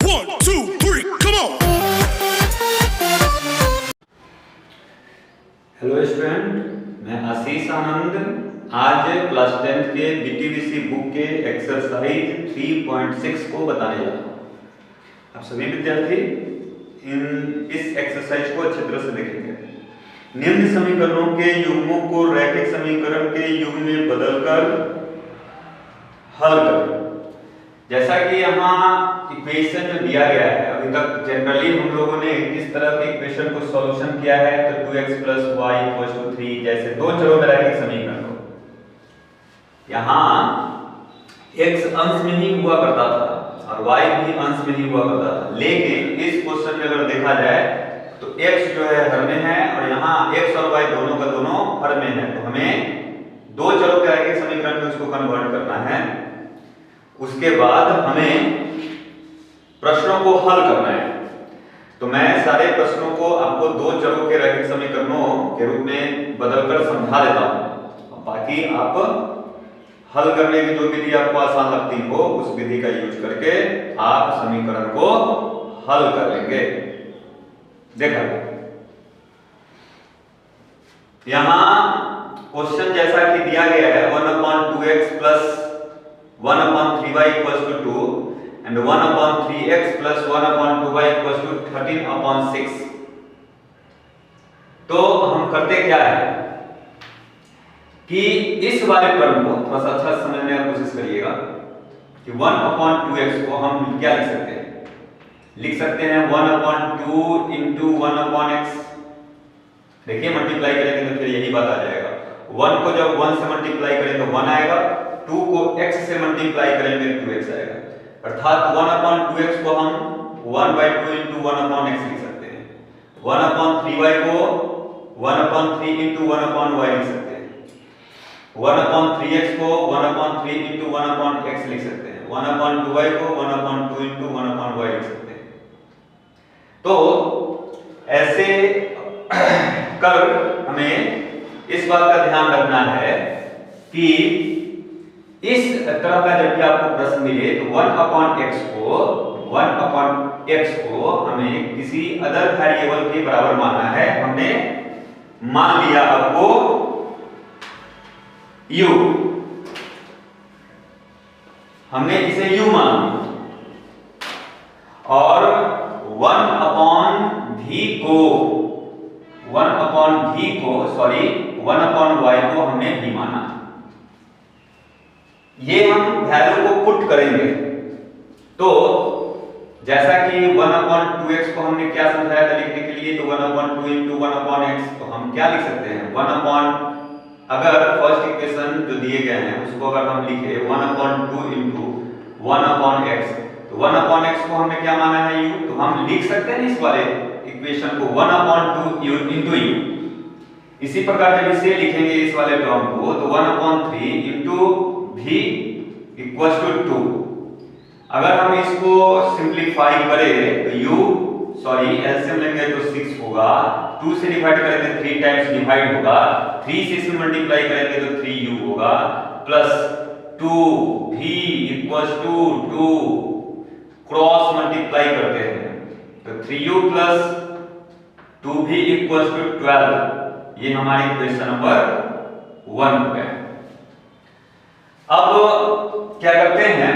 1, 2, 3, come on! Hello student, मैं आशीष आनंद आज class 10th के बीटीवीसी बुक के एक्सरसाइज 3.6 को बताने जा रहा हूँ। आप सभी विद्यार्थी इस एक्सरसाइज को अच्छी तरह से देखेंगे। निम्न समीकरणों के युग्मों को रैखिक समीकरण के युग्म में बदलकर हल करें। जैसा कि यहाँ इक्वेशन जो दिया गया है, अभी तक जनरली हम लोगों ने किस तरह के इक्वेशन को सॉल्यूशन किया है, तो 2x + y = 3 जैसे दो चरों में रैखिक समीकरण को यहाँ x अंश में ही हुआ करता था और y भी अंश में ही हुआ करता था। लेकिन इस क्वेश्चन में अगर देखा जाए तो x जो है हर में है और यहाँ x और y दोनों का दोनों हर में है, तो हमें दो चरों के रैखिक समीकरण में उसको कन्वर्ट करना है। उसके बाद हमें प्रश्नों को हल करना है। तो मैं सारे प्रश्नों को आपको दो चरों के रैखिक समीकरणों के रूप में बदलकर समझा देता हूं, बाकी आप हल करने की जो विधि आपको आसान लगती हो उस विधि का यूज करके आप समीकरण को हल कर लेंगे। देखा यहां क्वेश्चन जैसा कि दिया गया है 1/2x + 1/3y = 2 and 1/3x + 1/2y = 13/6। तो हम करते क्या है कि इस वाले टर्म को थोड़ा सा अच्छा समझने की कोशिश करिएगा कि 1/2x को हम क्या लिख सकते हैं? लिख सकते हैं 1/2 × 1/x। देखिए मल्टीप्लाई करेंगे तो फिर यही बात आ जाएगा। 1 को जब 1 से मल्टीप्लाई करें तो 1 आएगा, 2 को x से मल्टीप्लाई करेंगे 2x आएगा, अर्थात 1/2x को हम 1/2 × 1/x लिख सकते हैं। 1/3y को 1/3 × 1/y लिख सकते हैं। 1/3x को 1/3 × 1/x लिख सकते हैं। 1/2y को 1/2 × 1/y लिख सकते हैं। तो ऐसे कर हमें इस बात का ध्यान रखना है कि इस तरह का जब भी आपको प्रश्न मिले तो 1/x को हमें किसी अदर वेरिएबल के बराबर मानना है। हमने मान लिया आपको u, हमने इसे u मान लिया और 1/y को हमने v माना। ये हम वैल्यू को पुट करेंगे तो जैसा कि 1/2x को हमने क्या समझाया था लिखने के लिए, तो 1/2 × 1/x, तो हम क्या लिख सकते हैं अगर फर्स्ट इक्वेशन जो दिए गए हैं उसको अगर हम लिखे 1/2 × 1/x, तो 1/x को हमने क्या माना है u, तो हम लिख सकते हैं इस वाले इक्वेशन को 1/2 × u। इसी प्रकार जब इसे लिखेंगे इस वाले टर्म को तो 1/3 × v = 2। अगर हम इसको सिंपलीफाई करें तो एलसीएम लेंगे तो 6 होगा, 2 से डिवाइड करेंगे 3 टाइम्स डिवाइड होगा, 3 से इसमें मल्टीप्लाई करेंगे तो 3u होगा, प्लस 2v = 2, क्रॉस मल्टीप्लाई करते हैं तो 3u + 2v = 12। ये हमारी इक्वेशन नंबर 1 हो गया। अब क्या करते हैं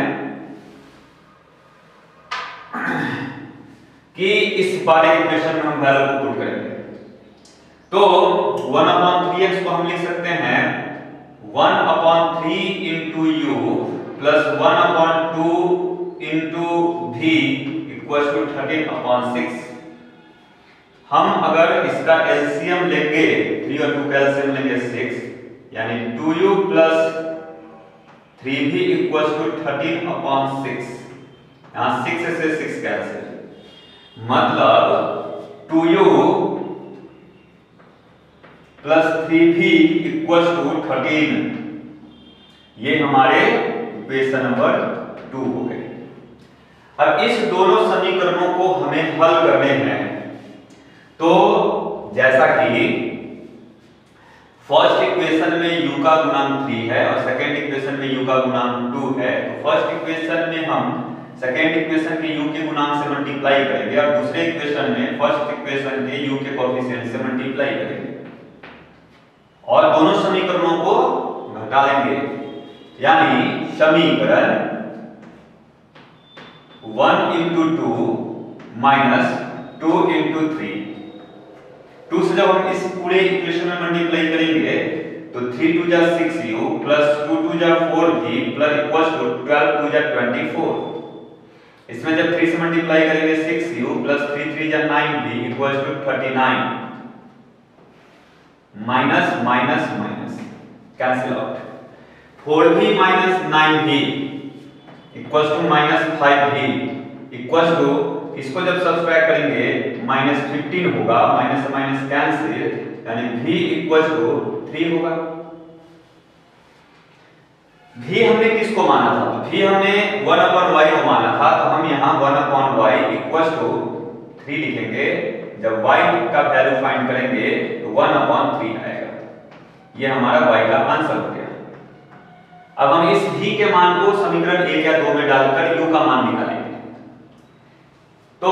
कि इस वाले इक्वेशन में हम वैल्यू को पुट करेंगे। तो 1/3x को हम लिख सकते हैं 1/3 × u + 1/2 × v = 13/6। हम अगर इसका एलसीएम लेंगे, 3 और 2 का एलसीएम लेंगे 6, यानी 2u + 3v = 13/6। यहां 6 से 6 कैंसिल, मतलब 2u + 3v = 13। ये हमारे इक्वेशन नंबर 2 हो गए। अब इस दोनों समीकरणों को हमें हल करने हैं। तो जैसा कि फर्स्ट इक्वेशन में u का गुणांक 3 है और सेकंड इक्वेशन में u का गुणांक 2 है, तो फर्स्ट इक्वेशन में हम सेकेंड इक्वेशन के u के पूर्णांक से मल्टीप्लाई करेंगे और दूसरे इक्वेशन में फर्स्ट इक्वेशन के u के कोएफिशिएंट से मल्टीप्लाई करेंगे और दोनों समीकरणों को घटा लेंगे, यानी समीकरण 1 into 2 minus 2 into 3, 2 से जब हम इस पूरे इक्वेशन में मल्टीप्लाई करेंगे तो 3 2 जा 6u प्लस 2 2 जा 4v प्लस इक्वल्स टू 12 2 जा 24। इसमें जब 3 से मल्टीप्लाई करेंगे 6u प्लस 3 3 जा 9v equals to 39, minus minus minus cancel out, 4v minus 9v equals to minus 5v equals to, इसको जब सब्सट्रैक्ट करेंगे माइनस 15 होगा, माइनस माइनस कैंसिल, यानी v इक्वल्स टू 3 होगा। v हमने किसको माना था? v हमने 1/y को माना था, तो हम यहाँ 1/y इक्वल्स टू 3 लिखेंगे। जब y का वैल्यू फाइंड करेंगे तो 1/3 आएगा। ये हमारा y का आंसर हो गया। अब हम इस v के मान को समीकरण 1 या 2 में डालकर u का मान निकालेंगे। तो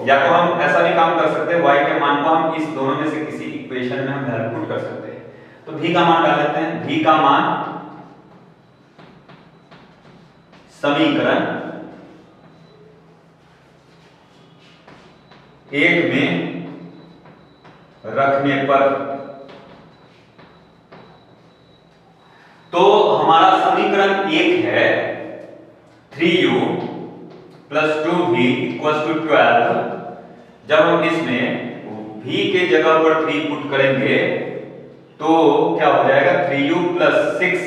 या तो हम ऐसा भी काम कर सकते हैं, y के मान को हम इस दोनों में से किसी इक्वेशन में हम वैल्यू पुट कर सकते हैं। तो v का मान डाल लेते हैं। v का मान समीकरण 1 में रखने पर, तो हमारा समीकरण 1 है 3u plus 2v equals to 12। जब हम इसमें v के जगह पर 3 पुट करेंगे तो क्या हो जाएगा, 3u प्लस 6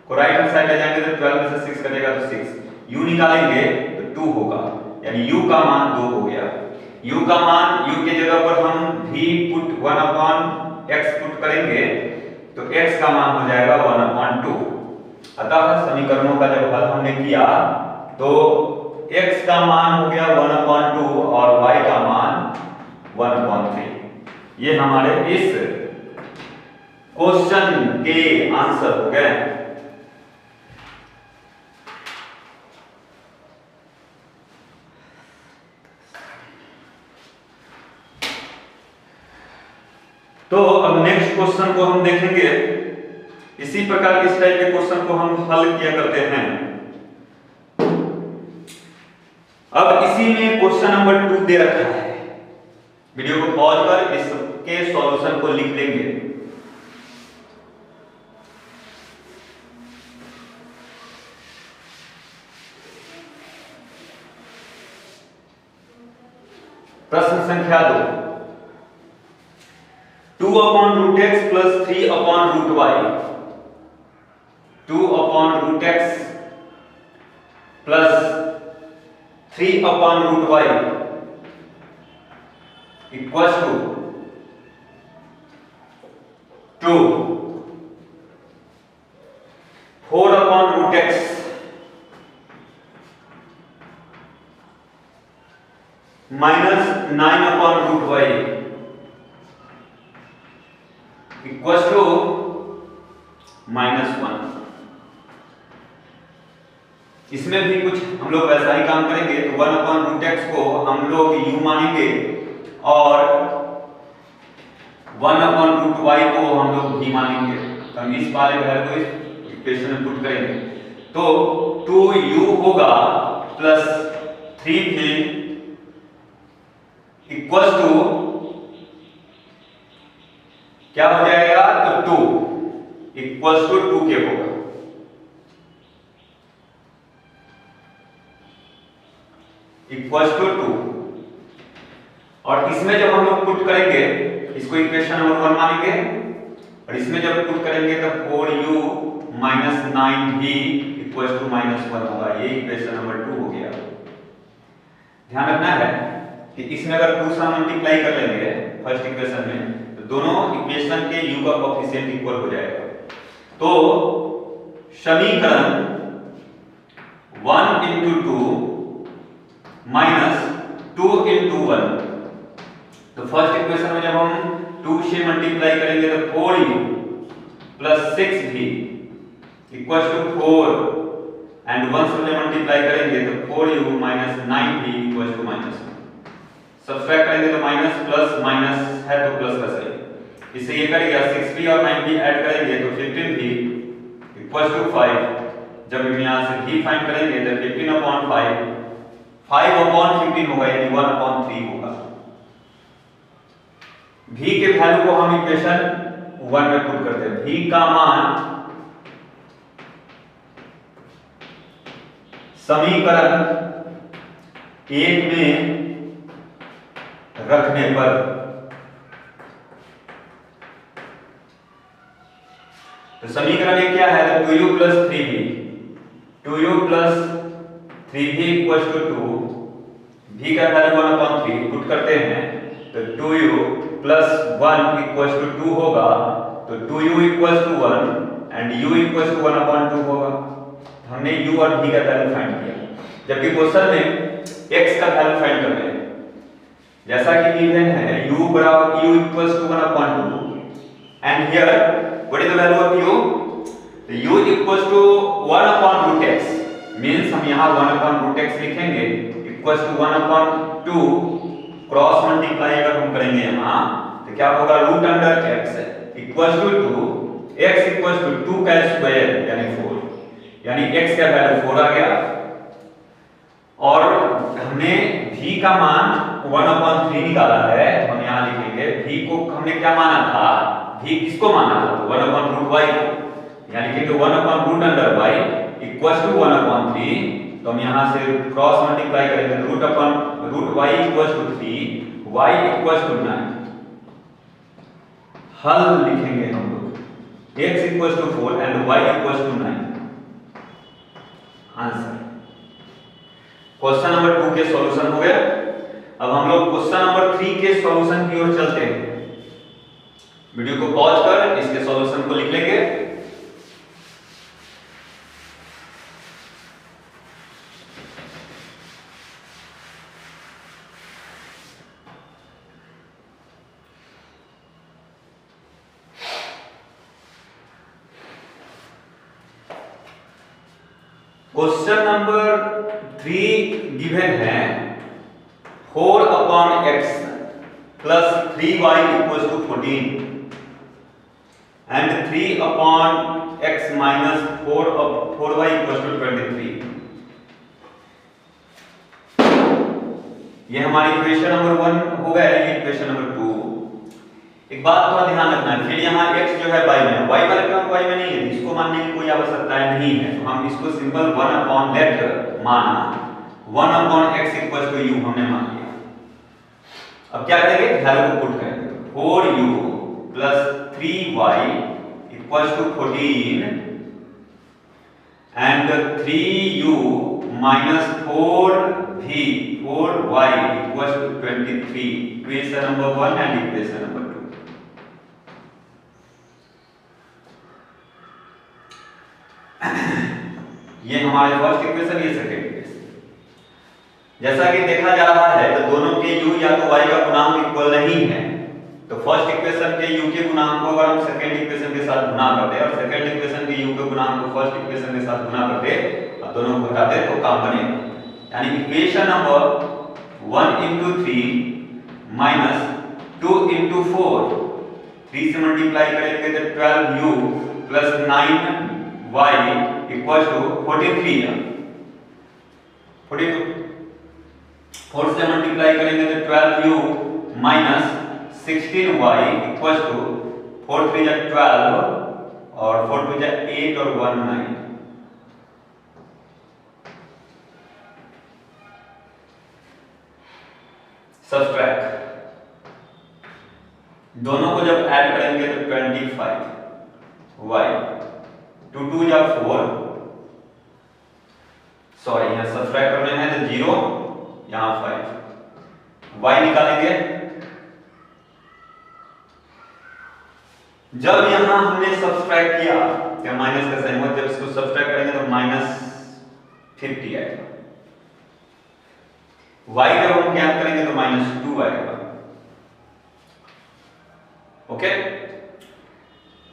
को राइट हैंड साइड ले जाएंगे तो 12 में से 6 कटेगा तो 6, u निकालेंगे तो 2 होगा, यानी u का मान 2 हो गया। u का मान, u के जगह पर हम v पुट 1/x पुट करेंगे तो x का मान हो जाएगा 1/2। अतः समीकरणों का जब हल हमने किया तो x का मान हो गया 1/2 और y का मान 1/3। ये हमारे इस क्वेश्चन के आंसर हो गए। तो अब नेक्स्ट क्वेश्चन को हम देखेंगे। इसी प्रकार इस टाइप के क्वेश्चन को हम हल किया करते हैं। अब इसी में क्वेश्चन नंबर 2 दे रखा है। वीडियो को पॉज कर इसके सॉल्यूशन को लिख लेंगे। प्रश्न संख्या 2, 2/√x plus 3/√y, 2/√x plus 3/√y equals to 2, 4/√x minus 9/√y equals to -1। इसमें भी कुछ हम लोग वैसा ही काम करेंगे। तो 1/√x को हम लोग u मानेंगे और 1/√y को हम लोग v मानेंगे। तो हम इस वाले वैल्यू को इस इक्वेशन में पुट करेंगे तो 2u होगा प्लस 3v इक्वल्स टू क्या हो जाएगा, तो 2 इक्वल्स टू 2 के होगा। इक्वल्स टू 2 और इसमें जब हम लोग पुट करेंगे इसको इक्वेशन नंबर 1 मानेंगे और इसमें जब पुट करेंगे तो 4u minus 9v equals to -1 होगा। ये इक्वेशन नंबर 2 हो गया। ध्यान रखना है कि इसमें अगर 2 से मल्टीप्लाई कर लेंगे फर्स्ट इक्वेशन में तो दोनों इक्वेशन के u का कोएफिशिएंट इक्वल हो जाएगा। तो समीकरण 1 into 2 माइनस 2 into 1, तो फर्स्ट इक्वेशन में जब हम 2 से मल्टीप्लाई करेंगे तो 4u plus 6v equals to 4 and 1 से मल्टीप्लाई करेंगे तो 4u minus 9v equal to minus 1। Subtract करेंगे तो माइनस प्लस माइनस है तो प्लस का सही। इससे ये करेगा 6v और 9v ऐड करेंगे तो 15v इक्वल टू 5। जब हम यहाँ से v फाइंड करेंगे तो 15/5 5/15 होगा यानी 1/3 होगा। v के वैल्यू को हम इक्वेशन 1 में पुट करते हैं। v का मान समीकरण 1 में रखने पर तो समीकरण 1 क्या है? तो 2u plus 3v 2u plus 3v equal to 2। v का वैल्यू 1/3 पुट करते हैं तो 2u प्लस 1 इक्वल टू 2 होगा तो 2u equal to 1 and u equal to 1/2 होगा। हमने u और v का वैल्यू फाइंड किया जबकि क्वेश्चन में x का वैल्यू फाइंड कर रहे हैं। जैसा कि गिवन है u बराबर u equal to 1/2 and here what is the value of u? u equal to 1/√x means हम यहां 1/√x लिखेंगे इक्वल टू 1/2 क्रॉस मल्टीप्लाई अगर हम करेंगे यहां तो क्या होगा? Root under x equal to 2 x equal to 2 का स्क्वायर यानी 4 यानी x का वैल्यू 4 आ गया। और हमने v का मान 1/3 निकाला है तो हम यहां लिखेंगे v को हमने क्या माना था? v किसको माना था? 1/√y यानी कि 1/√y इक्वल टू 1/3। तो हम यहां से क्रॉस मल्टीप्लाई करेंगे √y equal to 3 y equal to 9। हल लिखेंगे हम लोग x equal to 4 and y equal to 9। Answer question number 2 के सॉल्यूशन हो गया। अब हम लोग क्वेश्चन नंबर 3 के सॉल्यूशन की ओर चलते हैं। वीडियो को पॉज कर इसके सॉल्यूशन को लिख लेंगे। क्वेश्चन नंबर 3 गिवन है 4/x plus 3y equal to 14 and 3/x minus 4y equal to 23। ये हमारी इक्वेशन नंबर 1 हो गया। ये इक्वेशन नंबर 2। एक बात थोड़ा ध्यान रखना है, फिर यहाँ x जो है y में, y वाला टर्म y में नहीं है, इसको मानने की कोई आवश्यकता नहीं है। तो हम इसको सिंपल 1/let माना 1/x इक्वल टू u हमने मान लिया। अब क्या करेंगे? वैल्यू को पुट करेंगे। 4u plus 3y equal to 14 and 3u minus 4y equal to 23। Equation number 1 and equation number 2। ये हमारे फर्स्ट इक्वेशन, ये सेकंड इक्वेशन। जैसा कि देखा जा रहा है तो दोनों के u या तो y का गुणांक इक्वल नहीं है। तो फर्स्ट इक्वेशन के u के गुणांक को अगर हम सेकंड इक्वेशन के साथ गुणा करते और सेकंड इक्वेशन के u के गुणांक को फर्स्ट इक्वेशन के साथ गुणा करते और दोनों को घटाते तो काम बनेगा। यानी equation number 1 into 3 minus 2 into 4 3 से मल्टीप्लाई करेंगे तो 12u plus 9y equal to 43 42। 4 से मल्टीप्लाई करेंगे तो 12u minus 16y equal to 4 3 जा 12 और 4 2 जा 8 और 1 9। सब्सट्रैक्ट, दोनों को जब ऐड करेंगे तो 25y 2 2 या 4, सॉरी यहाँ सब्सट्रैक्ट करने हैं तो 0 यहाँ 5, y निकालेंगे। जब यहां हमने सब्सट्रैक्ट किया क्या माइनस का साइन हुआ, जब इसको सब्सट्रैक्ट करेंगे तो -50 आएगा। y जब हम ज्ञात करेंगे तो -2 आएगा। ओके,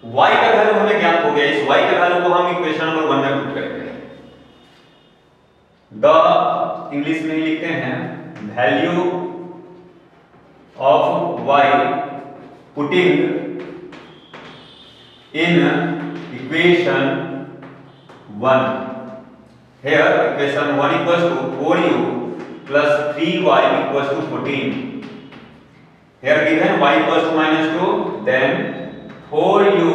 y का वैल्यू हमें ज्ञात हो गया। इस y के वैल्यू को हम इक्वेशन नंबर 1 में पुट करेंगे। द इंग्लिश में लिखते हैं value of y putting in equation 1. Here equation 1 equals to 4u plus 3y equals to 14. Here given y equals to -2, then 4u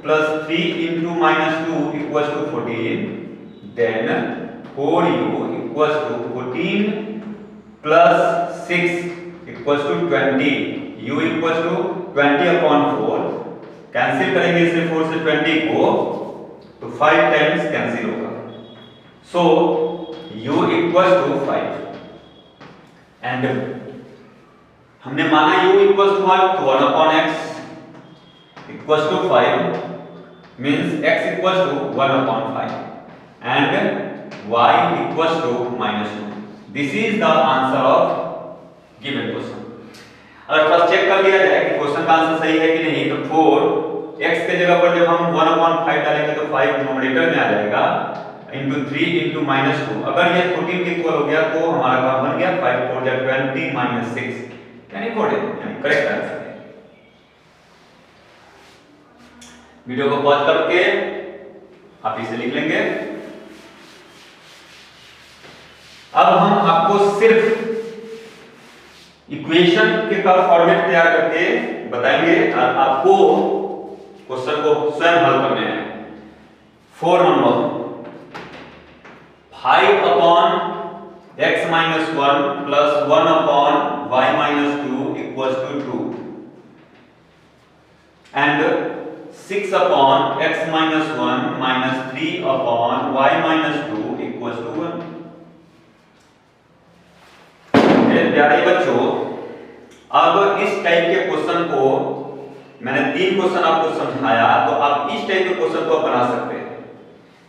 plus 3 into -2 equals to 14. Then 4u equals to 14 plus 6 equals to 20. u equals to 20 upon 4. Cancel करेंगे इसे 4 से 20 को तो 5 times cancel होगा. So u equals to 5 and हमने माना u equals to what? तो 1 upon x equals to 5 means x equals to 1 upon 5 and y equals to -2. This is the answer of given question. अगर first check कर लिया जाए कि question का answer सही है कि नहीं तो 4 x के जगह पर जब हम 1 upon 5 डालेंगे तो 5 न्यूमरेटर में आ जाएगा into 3 into -2. अगर ये 14 के इक्वल हो गया तो हमारा काम बन गया 5 4 जा 20 -6 यानी 40 यानी करेक्ट आंसर है. वीडियो को पॉज करके आप इसे लिख लेंगे. अब हम आपको सिर्फ इक्वेशन के का फॉर्मेट तैयार करके बताएंगे और आपको क्वेश्चन को स्वयं हल करने हैं. 4 number 5 upon x minus 1 plus 1 upon y minus 2 equals to 2 and 6 upon x minus 1 minus 3 upon y minus 2 equals to 1. मेरे प्यारे बच्चों, अब इस टाइप के क्वेश्चन को मैंने 3 क्वेश्चन आपको समझाया तो आप इस टाइप के क्वेश्चन को बना सकते हैं.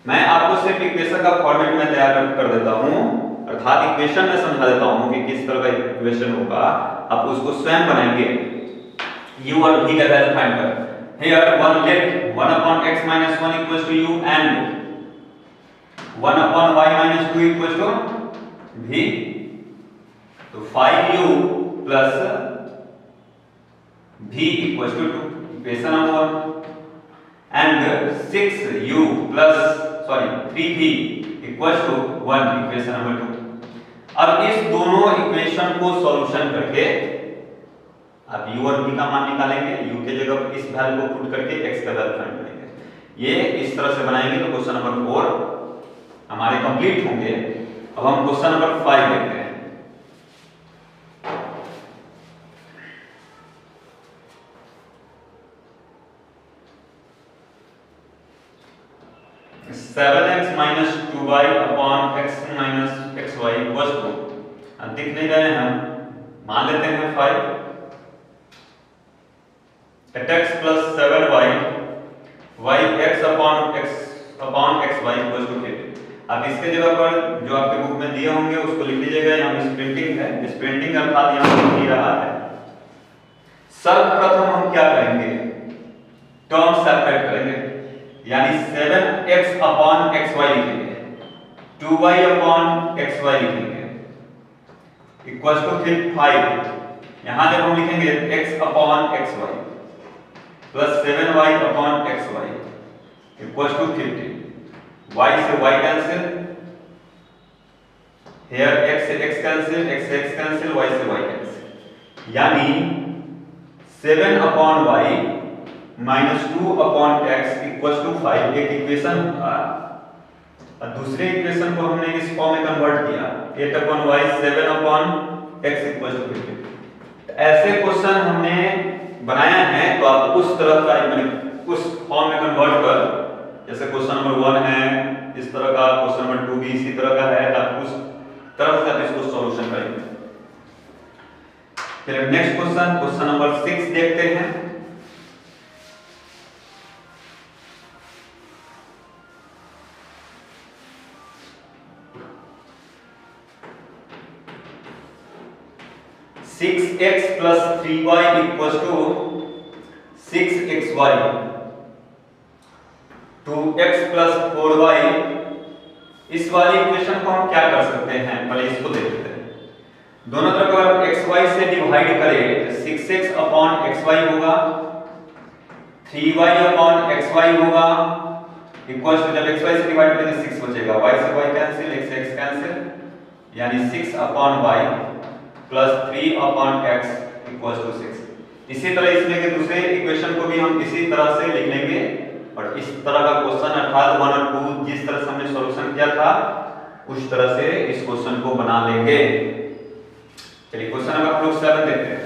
मैं आपको सिर्फ इक्वेशन का फॉर्मेट में तैयार कर देता हूं अर्थात इक्वेशन में समझा देता हूं कि किस तरह का इक्वेशन होगा. आप उसको स्वयं बनाएंगे. u और v का वैल्यू फाइंड कर. Here one let 1 upon x minus 1 equals to u and 1 upon y minus 2 equals to v. तो 5u plus v equals to 2 equation number 1 and 6u plus 3v equals to 1 equation number 2. अब इस दोनों equation को solution करके आप u और v का मान निकालेंगे. u के जगह पर इस वैल्यू को पुट करके x का वैल्यू फाइंड करेंगे. ये इस तरह से बनाएंगे तो क्वेश्चन नंबर 4 हमारे कंप्लीट होंगे. अब हम क्वेश्चन नंबर 5 देखते हैं. Seven x minus 2y upon x minus xy equals to, दिख नहीं रहे हैं, हम मान लेते हैं 5 x plus 7y y x upon xy equals to 50. अब इसके जगह पर जो आपके बुक में दिए होंगे उसको लिख लीजिएगा. यहाँ स्प्रिंटिंग है, स्प्रिंटिंग अर्थात यहाँ लिख नहीं रहा है. सर्वप्रथम हम क्या करेंगे, टर्म सेपरेट करेंगे यानी 7x अपॉन xy लिखेंगे, 2y अपॉन xy लिखेंगे इक्वल्स टू फिर 5. यहां जब हम लिखेंगे x upon xy plus 7y upon xy equals to 50. y से y कैंसिल, here x से x कैंसिल, x से x कैंसिल, y से y कैंसिल यानी 7 upon y minus 2 upon x equals to 5 एक इक्वेशन होगा. और दूसरे इक्वेशन को हमने इस फॉर्म में कन्वर्ट किया 8 upon y 7 upon x equals to 50. ऐसे क्वेश्चन हमने बनाया है तो आप उस तरह का उस फॉर्म में कन्वर्ट कर, जैसे क्वेश्चन नंबर 1 है इस तरह का, क्वेश्चन नंबर 2 भी इसी तरह का है, आप उस तरह से आप इसको सॉल्यूशन करेंगे. फिर नेक्स्ट क्वेश्चन नंबर 6 देखते हैं. Six x plus 3y equals to 6xy, 2x plus 4y इस वाली इक्वेशन को हम क्या कर सकते हैं, पहले इसको देख लेते हैं। दोनों तरफ अगर xy से डिवाइड करें तो 6x अपॉन xy होगा, 3y अपॉन xy होगा, इक्वल टू जब xy से डिवाइड करेंगे 6 बचेगा, y से y कैंसिल, x से x कैंसिल, यानी 6 upon y plus 3 upon x equal to 6। इसी तरह इसमें के दूसरे इक्वेशन को भी हम इसी तरह से लिख लेंगे और इस तरह का क्वेश्चन अर्थात 1 और 2 जिस तरह से हमने सॉल्यूशन किया था उस तरह से इस क्वेश्चन को बना लेंगे। चलिए क्वेश्चन नंबर 7 देखते हैं।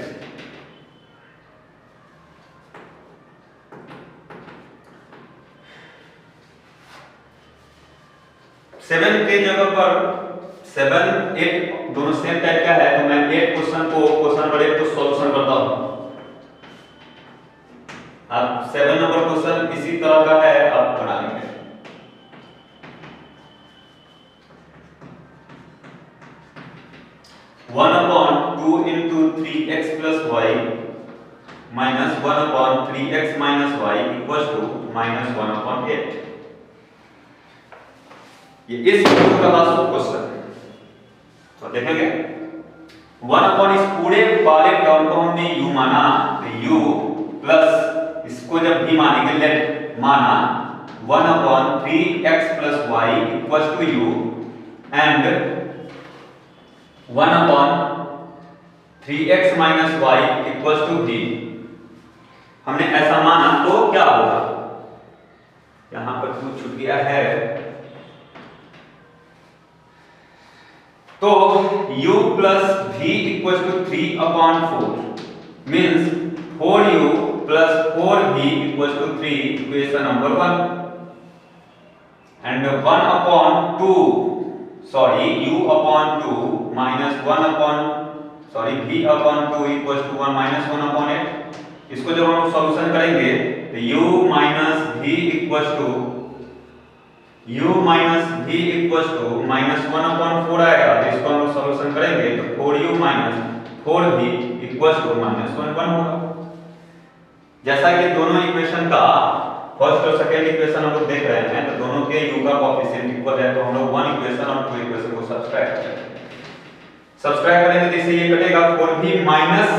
सेवन के जगह पर 7, 8 दोनों सेम टाइप का है तो मैं 8 क्वेश्चन नंबर 8 को सॉल्यूशन करता हूं। अब 7 नंबर क्वेश्चन इसी तरह का है, आप बना लेंगे। One upon 2 into 3x plus y minus 1 upon 3x minus y equal to minus 1 upon 8। ये इस का लास्ट क्वेश्चन है, तो देखेंगे 1 अपॉन इस पूरे वाले टर्म को हमने u माना, तो u प्लस इसको जब भी मानेंगे लेट माना 1 upon 3x plus y equal to u and 1 upon 3x minus y equal to v। हमने ऐसा माना तो क्या होगा, यहां पर टू छूट गया है, तो u plus v equal to 3 upon 4 means 4u plus 4v equal to 3, equation number 1 and 1 upon 2 sorry u upon 2 minus 1 upon sorry v upon 2 equal to 1 minus 1 upon 8। इसको जब हम सॉल्यूशन करेंगे तो u minus v equal to minus 1 upon 4 आएगा, तो इसको हम solution करेंगे तो 4u minus 4v equal to minus 1 होगा। जैसा कि दोनों इक्वेशन का फर्स्ट और सेकंड इक्वेशन हम लोग देख रहे हैं, तो दोनों के u का कोएफिशिएंट इक्वल है, तो हम लोग 1 इक्वेशन और 2 इक्वेशन को सब्ट्रैक्ट करेंगे तो इससे ये कटेगा 4v माइनस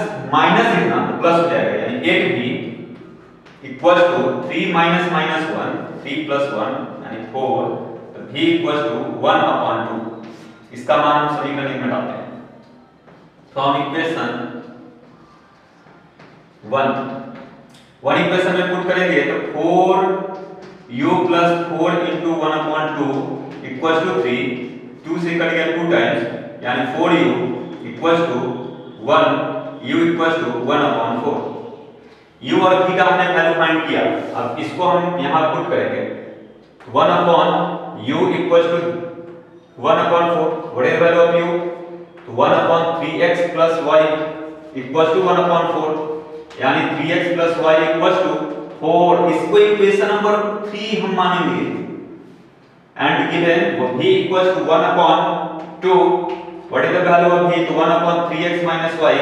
इतना प्लस हो जाएगा, यानी 8v equal to 3 minus 1 3 plus 1 यानी 4, तो v इक्वल टू 1 अपॉन 2। इसका मान हम समीकरण में डालते हैं, तो हम इक्वेशन 1 इक्वेशन में पुट करेंगे तो 4u plus 4 into 1 upon 2 equal to 3, 2 से कट गया 2 टाइम्स यानी 4u equal to 1, u equal to 1 upon 4। u और v का हमने वैल्यू फाइंड किया, अब इसको हम यहां पुट करेंगे 1 upon u equal to 1 upon 4, what is value of u, तो 1 upon 3x plus y equal to 1 upon 4, यानी 3x plus y equal to 4। इसको इक्वेशन नंबर 3 हम मानेंगे and given v equal to 1 upon 2, what is the value of v, तो 1 upon 3x minus y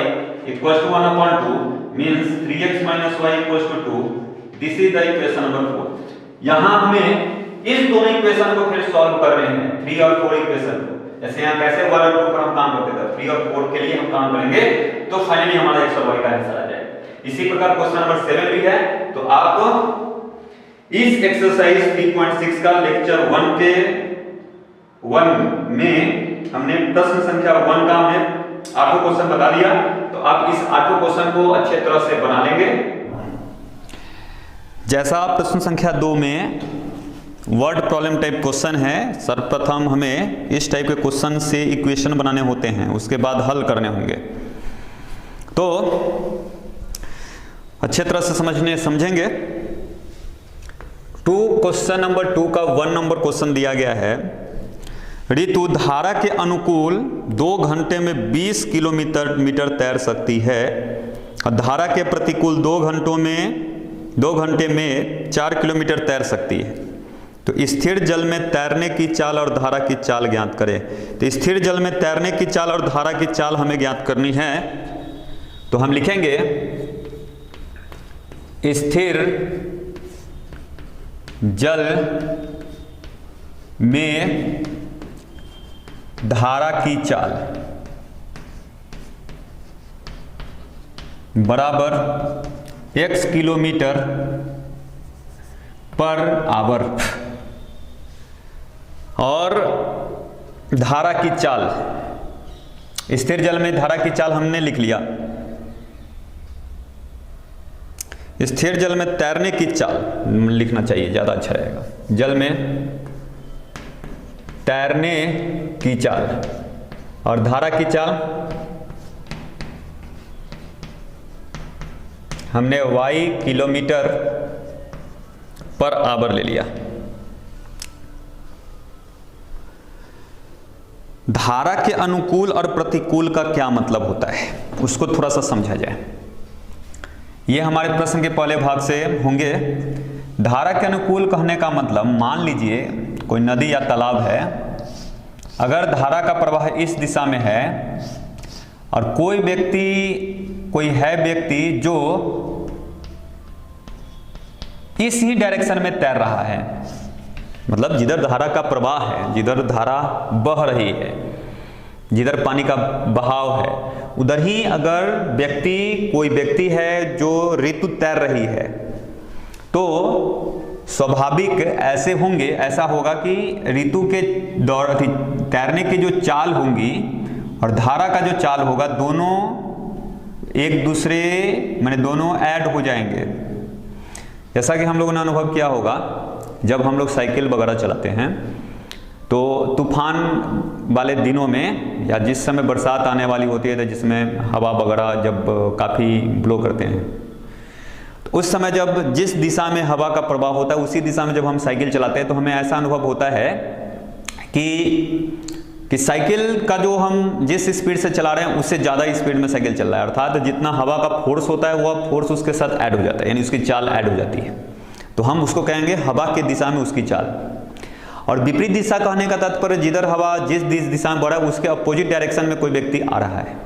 equal to 1 upon 2 means 3x minus y equal to 2। This is the equation number 4। यहां हमें इस दोनों equation को फिर solve कर रहे हैं, 3 और 4 इक्वेशन को। जैसे यहां कैसे 1 और 2 पर हम काम करते थे, 3 और 4 के लिए हम काम करेंगे तो फाइनली हमारा x और y का आंसर आ जाएगा। इसी प्रकार क्वेश्चन नंबर 7 भी है, तो आप इस एक्सरसाइज 3.6 का लेक्चर 1 के 1 में हमने प्रश्न संख्या 1 का हमने 8 क्वेश्चन बता दिया, तो आप इस 8 क्वेश्चन को अच्छे तरह से बना लेंगे। जैसा प्रश्न संख्या 2 में वर्ड प्रॉब्लम टाइप क्वेश्चन है, सर्वप्रथम हमें इस टाइप के क्वेश्चन से इक्वेशन बनाने होते हैं, उसके बाद हल करने होंगे। तो अच्छे तरह से समझेंगे। क्वेश्चन नंबर 2 का 1 नंबर क्वेश्चन दिया गया है, ऋतु धारा के अनुकूल 2 घंटे में 20 किलोमीटर तैर सकती है और धारा के प्रतिकूल 2 घंटे में 4 किलोमीटर तैर सकती है। तो स्थिर जल में तैरने की चाल और धारा की चाल ज्ञात करें। तो स्थिर जल में तैरने की चाल और धारा की चाल हमें ज्ञात करनी है, तो हम लिखेंगे स्थिर जल में धारा की चाल बराबर x किलोमीटर पर आवर, और धारा की चाल, स्थिर जल में धारा की चाल हमने लिख लिया, स्थिर जल में तैरने की चाल लिखना चाहिए, ज़्यादा अच्छा रहेगा। जल में तैरने की चाल और धारा की चाल हमने y किलोमीटर पर आवर ले लिया। धारा के अनुकूल और प्रतिकूल का क्या मतलब होता है उसको थोड़ा सा समझा जाए। ये हमारे प्रश्न के पहले भाग से होंगे। धारा के अनुकूल कहने का मतलब, मान लीजिए कोई नदी या तालाब है, अगर धारा का प्रवाह इस दिशा में है और कोई व्यक्ति जो इस ही डायरेक्शन में तैर रहा है, मतलब जिधर धारा का प्रवाह है, जिधर धारा बह रही है, जिधर पानी का बहाव है, उधर ही अगर कोई व्यक्ति है जो ऋतु तैर रही है, तो स्वाभाविक ऐसा होगा कि ऋतु के तैरने की जो चाल होंगी और धारा का जो चाल होगा, दोनों एक दूसरे दोनों ऐड हो जाएंगे। जैसा कि हम लोगों ने अनुभव किया होगा, जब हम लोग साइकिल वगैरह चलाते हैं तो तूफान वाले दिनों में या जिस समय बरसात आने वाली होती है, तो जिसमें हवा वगैरह जब काफ़ी ब्लो करते हैं, तो उस समय जब जिस दिशा में हवा का प्रवाह होता है उसी दिशा में जब हम साइकिल चलाते हैं तो हमें ऐसा अनुभव होता है कि साइकिल का जो हम जिस स्पीड से चला रहे हैं उससे ज़्यादा स्पीड में साइकिल चल रहा है, अर्थात जितना हवा का फोर्स होता है वह फोर्स उसके साथ ऐड हो जाता है, यानी उसकी चाल ऐड हो जाती है। तो हम उसको कहेंगे हवा के दिशा में उसकी चाल। और विपरीत दिशा कहने का तात्पर्य, जिधर हवा जिस दिशा में बढ़ा है उसके अपोजिट डायरेक्शन में कोई व्यक्ति आ रहा है।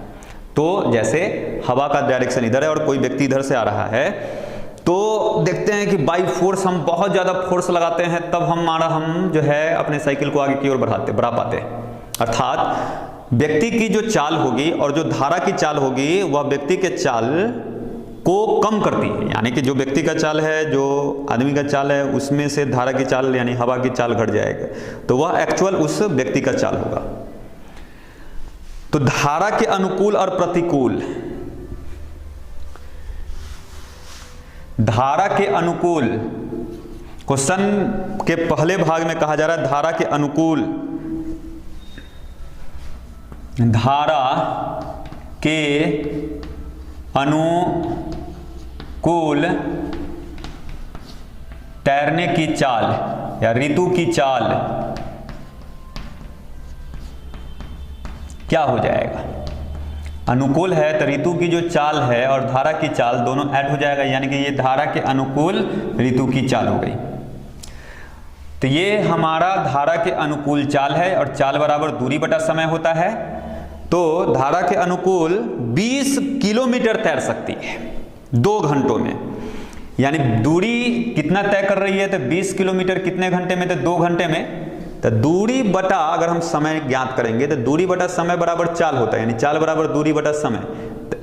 तो जैसे हवा का डायरेक्शन इधर है और कोई व्यक्ति इधर से आ रहा है, तो देखते हैं कि बाई फोर्स हम बहुत ज़्यादा फोर्स लगाते हैं, तब हम जो है अपने साइकिल को आगे की ओर बढ़ा पाते हैं। अर्थात व्यक्ति की जो चाल होगी और जो धारा की चाल होगी वह व्यक्ति के चाल को कम करती है, यानी कि जो व्यक्ति का चाल है, जो आदमी का चाल है, उसमें से धारा की चाल यानी हवा की चाल घट जाएगा, तो वह एक्चुअल उस व्यक्ति का चाल होगा। तो धारा के अनुकूल और प्रतिकूल, धारा के अनुकूल क्वेश्चन के पहले भाग में कहा जा रहा है धारा के अनुकूल, धारा के अनुकूल तैरने की चाल या ऋतु की चाल क्या हो जाएगा। अनुकूल है तो ऋतु की जो चाल है और धारा की चाल दोनों ऐड हो जाएगा, यानी कि ये धारा के अनुकूल ऋतु की चाल हो गई। तो ये हमारा धारा के अनुकूल चाल है और चाल बराबर दूरी बटा समय होता है। तो धारा के अनुकूल 20 किलोमीटर तैर सकती है 2 घंटों में, यानी दूरी कितना तय कर रही है, तो 20 किलोमीटर कितने घंटे में, तो 2 घंटे में। तो दूरी बटा, अगर हम समय ज्ञात करेंगे तो दूरी बटा समय बराबर चाल होता है, यानी चाल बराबर दूरी बटा समय। तो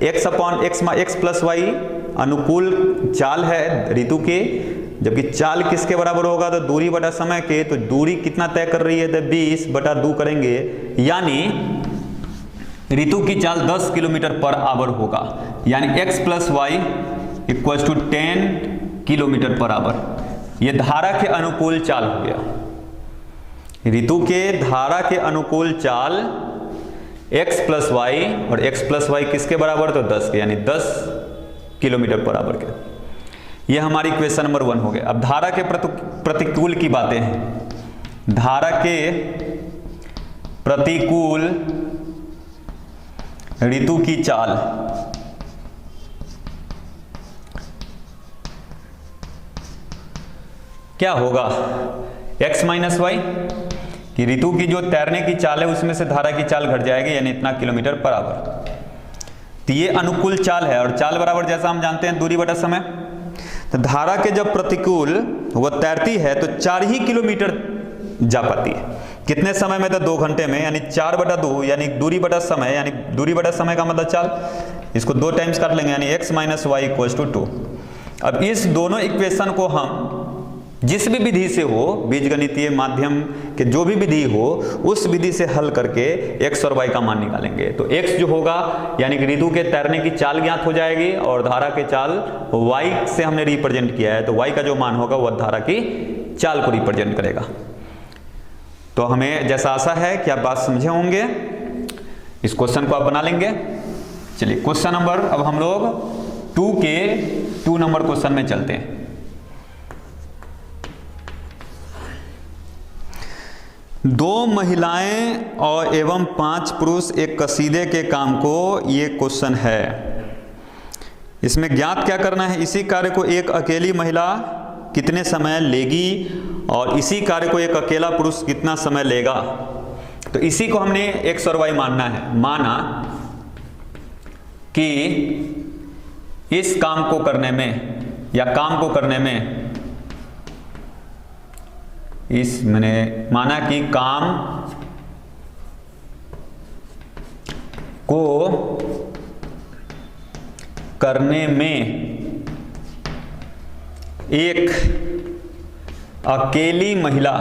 x प्लस वाई अनुकूल चाल है ऋतु के, जबकि चाल किसके बराबर होगा, तो दूरी बटा समय के। तो दूरी कितना तय कर रही है, तो 20 बटा 2 करेंगे, यानी ऋतु की चाल 10 किलोमीटर पर आवर होगा, यानी x plus y equals to 10 kilometre पर आवर। यह धारा के अनुकूल चाल हो गया। ऋतु के धारा के अनुकूल चाल x प्लस वाई, और x प्लस वाई किसके बराबर, तो 10 के, यानी 10 किलोमीटर पर आवर के। यह हमारी क्वेश्चन नंबर 1 हो गया। अब धारा के प्रतिकूल की बातें हैं। धारा के प्रतिकूल ऋतु की चाल क्या होगा, x माइनस वाई, कि ऋतु की जो तैरने की चाल है उसमें से धारा की चाल घट जाएगी, यानी इतना किलोमीटर पर आवर। तो ये अनुकूल चाल है और चाल बराबर जैसा हम जानते हैं दूरी बटा समय। तो धारा के जब प्रतिकूल वह तैरती है तो 4 ही किलोमीटर जा पाती है। कितने समय में? तो 2 घंटे में, यानी 4/2 यानी दूरी बटा समय, यानी दूरी बटा समय का मतलब चाल, इसको 2 टाइम्स काट लेंगे यानी x - y = 2। अब इस दोनों इक्वेशन को हम जिस भी विधि से हो, बीजगणितीय माध्यम के जो भी विधि हो, उस विधि से हल करके x और y का मान निकालेंगे। तो x जो होगा यानी कि रितु के तैरने की चाल ज्ञात हो जाएगी और धारा के चाल y से हमने रिप्रेजेंट किया है, तो y का जो मान होगा वह धारा की चाल को रिप्रेजेंट करेगा। तो हमें जैसा आशा है कि आप बात समझे होंगे, इस क्वेश्चन को आप बना लेंगे। चलिए क्वेश्चन नंबर, अब हम लोग 2 नंबर क्वेश्चन में चलते हैं। दो महिलाएं और एवं 5 पुरुष एक कसीदे के काम को, ये क्वेश्चन है। इसमें ज्ञात क्या करना है? इसी कार्य को एक अकेली महिला कितने समय लेगी और इसी कार्य को एक अकेला पुरुष कितना समय लेगा। तो इसी को हमने x और y मानना है। माना कि इस काम को करने में या काम को करने में, मैंने माना कि काम को करने में एक अकेली महिला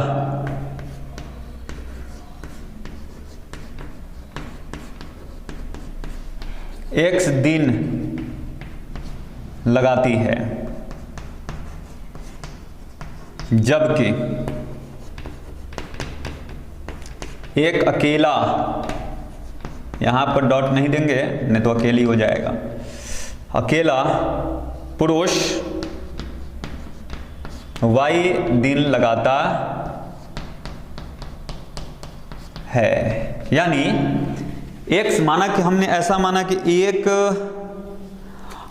x दिन लगाती है, जबकि एक अकेला, यहां पर डॉट नहीं देंगे नहीं तो अकेली हो जाएगा, अकेला पुरुष y दिन लगाता है। यानी x माना कि हमने ऐसा माना कि एक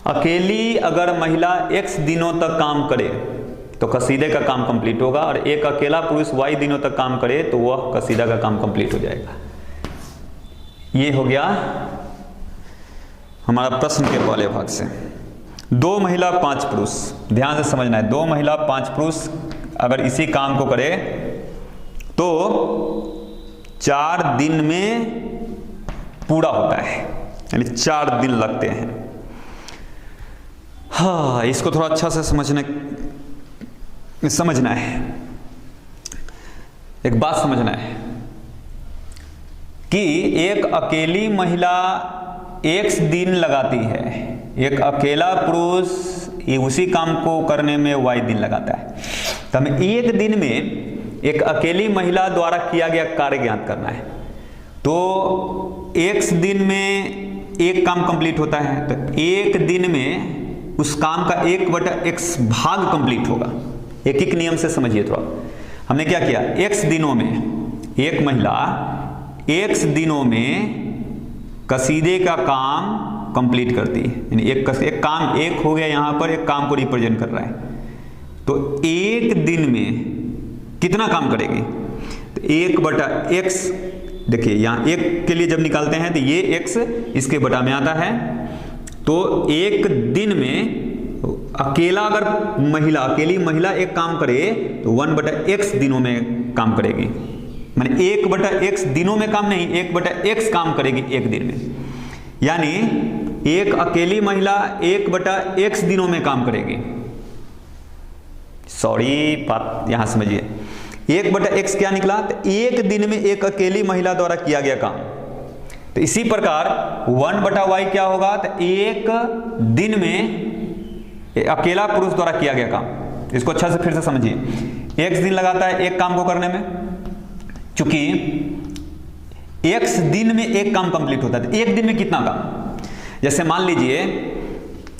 अकेली अगर महिला x दिनों तक काम करे तो कसीदे का काम कंप्लीट होगा, और एक अकेला पुरुष y दिनों तक काम करे तो वह कसीदा का काम कंप्लीट हो जाएगा। ये हो गया हमारा प्रश्न के पहले भाग से। 2 महिला 5 पुरुष, ध्यान से समझना है, 2 महिला 5 पुरुष अगर इसी काम को करे तो 4 दिन में पूरा होता है, यानी 4 दिन लगते हैं। हाँ, इसको थोड़ा अच्छा से समझना है। एक बात समझना है कि एक अकेली महिला x दिन लगाती है, एक अकेला पुरुष उसी काम को करने में y दिन लगाता है। तो हमें एक दिन में एक अकेली महिला द्वारा किया गया कार्य ज्ञात करना है। तो x दिन में एक काम कंप्लीट होता है, तो एक दिन में उस काम का 1/x भाग कंप्लीट होगा। एक नियम से समझिए थोड़ा। हमने क्या किया, x दिनों में एक महिला x दिनों में कसीदे का काम कंप्लीट करती है, यानी एक काम एक हो गया, यहां पर एक काम को रिप्रेजेंट कर रहा है। तो एक दिन में कितना काम करेगी, तो 1/x, देखिए यहां एक के लिए जब निकालते हैं तो ये x इसके बटा में आता है। तो एक दिन में अकेला अगर अकेली महिला एक काम करे तो 1/x दिनों में काम करेगी, माने 1/x दिनों में काम नहीं, 1/x काम करेगी एक दिन में। यानी एक अकेली महिला 1/x दिनों में काम करेगी। सॉरी, बात यहां समझिए, 1/x क्या निकला, तो एक दिन में एक अकेली महिला द्वारा किया गया काम। तो इसी प्रकार 1/y क्या होगा, तो एक दिन में अकेला पुरुष द्वारा किया गया काम। इसको अच्छा से फिर से समझिए, x दिन लगाता है एक काम को करने में, चूंकि x दिन में एक काम कंप्लीट होता है। तो एक दिन में कितना काम, जैसे मान लीजिए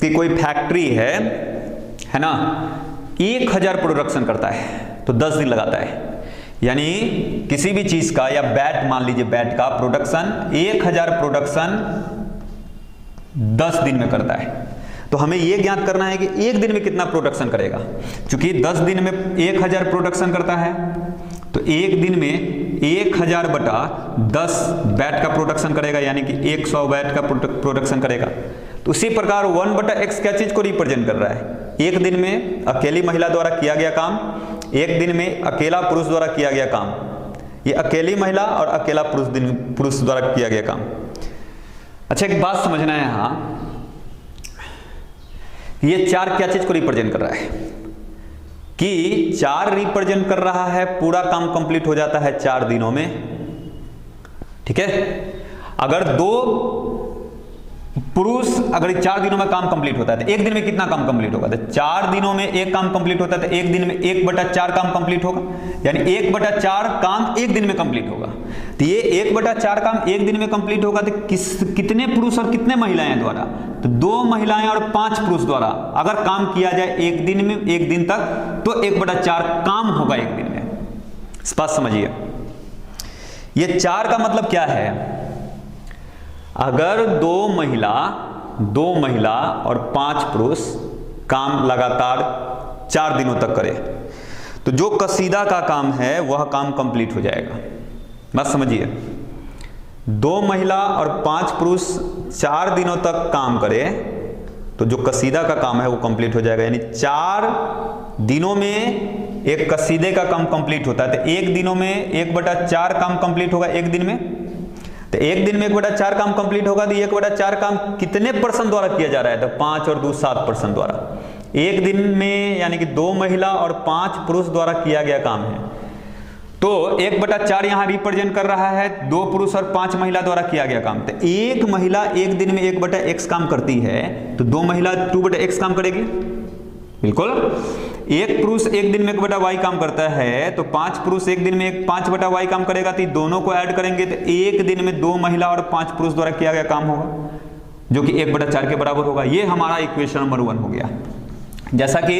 कि कोई फैक्ट्री है ना, 1000 प्रोडक्शन करता है तो 10 दिन लगाता है। यानी किसी भी चीज का, या बैट मान लीजिए, बैट का प्रोडक्शन 1000 प्रोडक्शन 10 दिन में करता है। तो हमें यह ज्ञात करना है कि एक दिन में कितना प्रोडक्शन करेगा। चूंकि 10 दिन में 1000 प्रोडक्शन करता है तो एक दिन में 1000/10 बैट का प्रोडक्शन करेगा, यानी कि 100 बैट का प्रोडक्शन करेगा। तो उसी प्रकार 1/x क्या चीज को रिप्रेजेंट कर रहा है, एक दिन में अकेली महिला द्वारा किया गया काम, एक दिन में अकेला पुरुष द्वारा किया गया काम। ये अकेली महिला और अकेला पुरुष द्वारा किया गया काम। अच्छा, एक बात समझना है यहाँ, ये 4 क्या चीज को रिप्रेजेंट कर रहा है कि 4 रिप्रेजेंट कर रहा है पूरा काम कंप्लीट हो जाता है 4 दिनों में, ठीक है। अगर 2 पुरुष अगर 4 दिनों में काम कंप्लीट होता है तो 1 दिन में कितना काम कंप्लीट होगा? तो 4 दिनों में 1 काम कंप्लीट होता है तो 1 दिन में 1/4 काम कंप्लीट होगा, यानी 1/4 काम 1 दिन में कंप्लीट होगा। तो ये 1/4 काम 1 दिन में कंप्लीट होगा तो कितने पुरुष और कितने महिलाएं द्वारा? तो 2 महिलाएं और 5 पुरुष द्वारा अगर काम किया जाए 1 दिन में, 1 दिन तक, तो 1/4 काम होगा 1 दिन में। स्पष्ट समझिए, ये 4 का मतलब क्या है? अगर 2 महिला और 5 पुरुष काम लगातार 4 दिनों तक करे तो जो कसीदा का काम है वह काम कंप्लीट हो जाएगा। बस समझिए, 2 महिला और 5 पुरुष 4 दिनों तक काम करे तो जो कसीदा का काम है वो कंप्लीट हो जाएगा। यानी 4 दिनों में एक कसीदे का काम कंप्लीट होता है तो 1 दिनों में 1/4 काम कंप्लीट होगा 1 दिन में। तो 1 दिन में 1/4 काम कंप्लीट होगा तो 1/4 काम कितने पर्सन द्वारा किया जा रहा है? तो 5 और 2 7 पर्सन द्वारा 1 दिन में, यानी कि 2 महिला और 5 पुरुष द्वारा किया गया काम है। तो 1/4 यहां रिप्रेजेंट कर रहा है 2 पुरुष और 5 महिला द्वारा किया गया काम। तो 1 महिला 1 दिन में 1/x काम करती है तो 2 महिला 2/x काम करेगी, बिल्कुल। 1 पुरुष 1 दिन में 1/y काम करता है तो 5 पुरुष 1 दिन में 5/y काम करेगा, तो दोनों को ऐड करेंगे तो 1 दिन में 2 महिला और 5 पुरुष द्वारा किया गया काम होगा जो कि 1/4 के बराबर होगा। ये हमारा इक्वेशन नंबर 1 हो गया। जैसा कि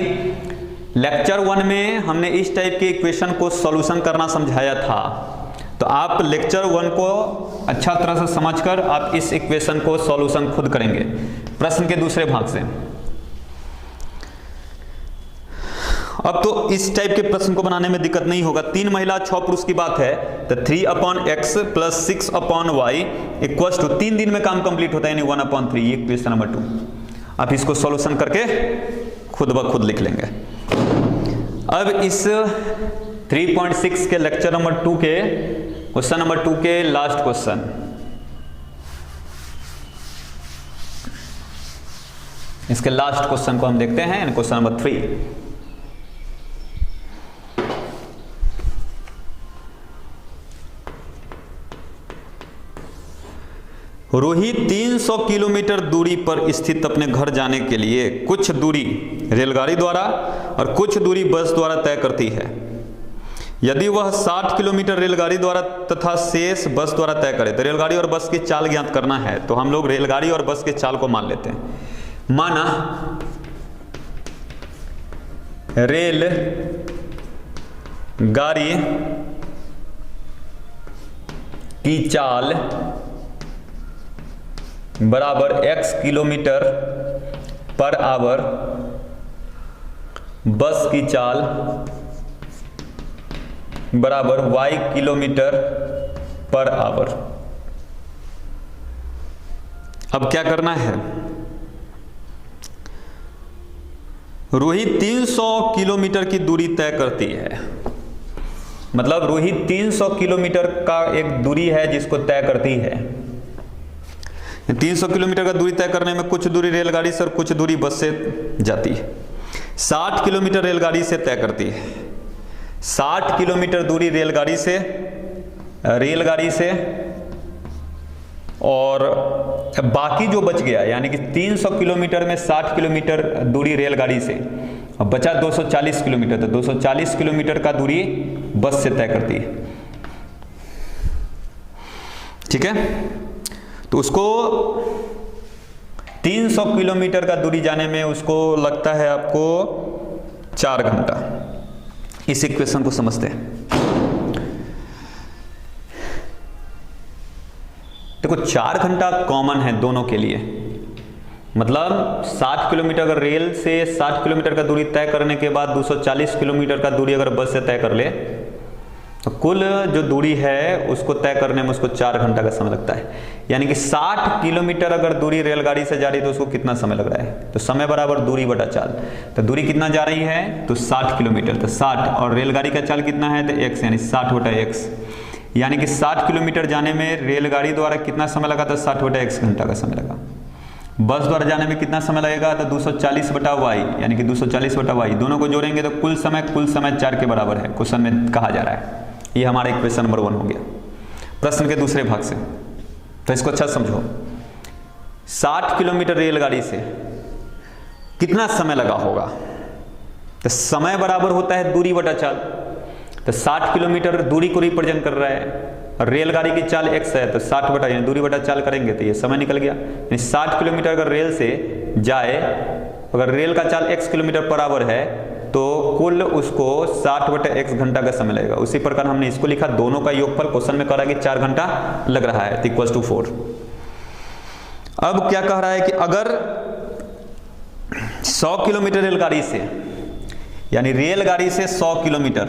लेक्चर 1 में हमने इस टाइप के इक्वेशन को सॉल्यूशन करना समझाया था, तो आप लेक्चर 1 को अच्छा तरह से समझकर आप इस इक्वेशन को सॉल्यूशन खुद करेंगे प्रश्न के दूसरे भाग से। अब तो इस टाइप के प्रश्न को बनाने में दिक्कत नहीं होगा। 3 महिला 6 पुरुष की बात है तो 3/x + 6/y = 3 दिन में काम कंप्लीट होता है, यानी 1/3। ये क्वेश्चन नंबर 2 आप इसको सॉल्यूशन करके खुद ब खुद लिख लेंगे। अब इस 3.6 के लेक्चर नंबर 2 के क्वेश्चन नंबर 2 के लास्ट क्वेश्चन, इसके लास्ट क्वेश्चन को हम देखते हैं, यानी क्वेश्चन नंबर 3। रोहित 300 किलोमीटर दूरी पर स्थित अपने घर जाने के लिए कुछ दूरी रेलगाड़ी द्वारा और कुछ दूरी बस द्वारा तय करती है। यदि वह 60 किलोमीटर रेलगाड़ी द्वारा तथा शेष बस द्वारा तय करे, तो रेलगाड़ी और बस की चाल ज्ञात करना है। तो हम लोग रेलगाड़ी और बस के चाल को मान लेते हैं। माना रेल गाड़ी की चाल बराबर x किलोमीटर पर आवर, बस की चाल बराबर y किलोमीटर पर आवर। अब क्या करना है? रोहित 300 किलोमीटर की दूरी तय करती है, मतलब रोहित 300 किलोमीटर का एक दूरी है जिसको तय करती है। 300 किलोमीटर का दूरी तय करने में कुछ दूरी रेलगाड़ी से और कुछ दूरी बस से जाती है। 60 किलोमीटर रेलगाड़ी से तय करती है। 60 किलोमीटर दूरी रेलगाड़ी से और बाकी जो बच गया, यानी कि 300 किलोमीटर में 60 किलोमीटर दूरी रेलगाड़ी से और बचा 240 किलोमीटर, तो 240 किलोमीटर का दूरी बस से तय करती है। ठीक है, तो उसको 300 किलोमीटर का दूरी जाने में उसको लगता है आपको 4 घंटा। इस इक्वेशन को समझते हैं। देखो 4 घंटा कॉमन है दोनों के लिए, मतलब 60 किलोमीटर अगर रेल से 60 किलोमीटर का दूरी तय करने के बाद 240 किलोमीटर का दूरी अगर बस से तय कर ले तो कुल जो दूरी है उसको तय करने में उसको 4 घंटा का समय लगता है। यानी कि 60 किलोमीटर अगर दूरी रेलगाड़ी से जा रही है तो उसको कितना समय लग रहा है? तो समय बराबर दूरी बटा चाल। तो दूरी कितना जा रही है? तो 60 किलोमीटर, तो 60 और रेलगाड़ी का चाल कितना है? तो x, यानी 60 बटा x। यानी कि 60 किलोमीटर जाने में रेलगाड़ी द्वारा कितना समय लगा था? 60/x घंटा का समय लगा। बस द्वारा जाने में कितना समय लगेगा? तो 240/y, यानी कि 240/y। दोनों को जोड़ेंगे तो कुल समय 4 के बराबर है, क्वेश्चन में कहा जा रहा है। ये हमारा इक्वेशन नंबर 1 हो गया प्रश्न के दूसरे भाग से। तो इसको अच्छा समझो, 60 किलोमीटर रेलगाड़ी से कितना समय लगा होगा? तो समय बराबर होता है दूरी बटा चाल। तो 60 किलोमीटर दूरी को रिप्रेजेंट कर रहा है, और रेलगाड़ी की चाल x है, तो 60 बटा यानी दूरी बटा चाल करेंगे तो ये समय निकल गया। यानी 60 किलोमीटर अगर रेल से जाए, अगर रेल का चाल x किलोमीटर बराबर है तो कुल उसको 60/x घंटा का समय लगेगा। उसी प्रकार हमने इसको लिखा, दोनों का योगफल क्वेश्चन में कह रहा है कि 4 घंटा लग रहा है, इक्वल्स टू 4। अब क्या कह रहा है कि अगर 100 किलोमीटर रेलगाड़ी से, यानी रेलगाड़ी से 100 किलोमीटर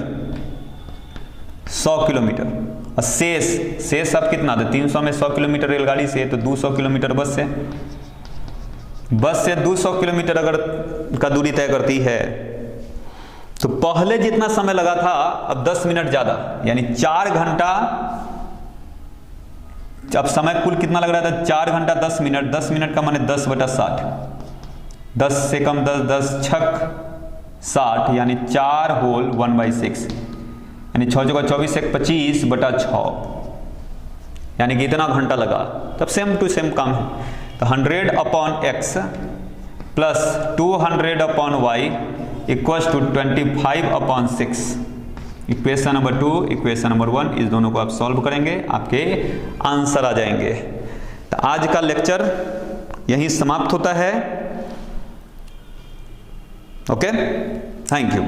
और शेष अब कितना था? 300 में 100 किलोमीटर रेलगाड़ी से, तो 200 किलोमीटर बस से 200 किलोमीटर अगर का दूरी तय करती है, तो पहले जितना समय लगा था अब 10 मिनट ज्यादा, यानी 4 घंटा। अब समय कुल कितना लग रहा था? 4 घंटा 10 मिनट। 10 मिनट का माने 10/60, 10 से कम 10, 10 छक 60, यानी 4 होल 1/6, यानी 6 जगह 24 एक 25/6, यानी कि इतना घंटा लगा। तब सेम टू सेम काम है। तो 100/x plus 200/y equals to 25/6। Equation number 2, equation number 1, इस दोनों को आप सॉल्व करेंगे, आपके आंसर आ जाएंगे। तो आज का लेक्चर यहीं समाप्त होता है। Okay, thank you.